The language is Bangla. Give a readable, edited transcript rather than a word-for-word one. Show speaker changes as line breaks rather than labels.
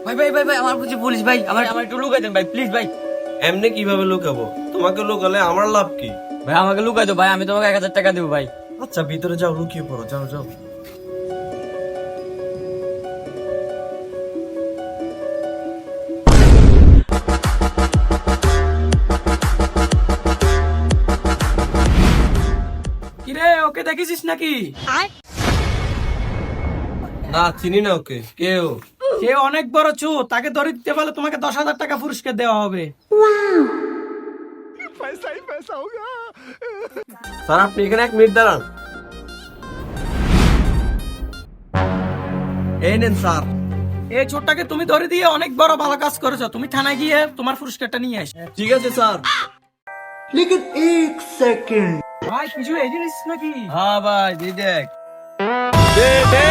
ভাই ভাই ভাই ভাই আমার বুঝি পুলিশ ভাই, আমার আমার একটু লুকাই দেন ভাই, প্লিজ ভাই।
এমনি কিভাবে লুকাবো? তোমাকে লুকালে আমার লাভ কি?
ভাই আমাকে লুকাই দাও ভাই, আমি তোমাকে 1000 টাকা দেবো ভাই।
আচ্ছা ভিতরে যাও, লুকিয়ে পড়ো, যাও যাও।
কিরে, ওকে দেখেছিস নাকি?
না চিনি না ওকে, কেউ?
সে অনেক বড় চোর, তাকে ধরে দিতে পারলে তোমাকে 10,000 টাকা পুরস্কার দেওয়া হবে।
স্যার আপনি এখানে 1 মিনিট দাঁড়ান। এই নেন স্যার।
এই চোরটাকে তুমি ধরে দিয়ে অনেক বড় ভালো কাজ করেছো, তুমি থানায় গিয়ে তোমার পুরস্কারটা নিয়ে আস।
ঠিক আছে স্যার।
ভাই কিছু এজেন্সি নাকি?
হ্যাঁ ভাই, দেখ।
দে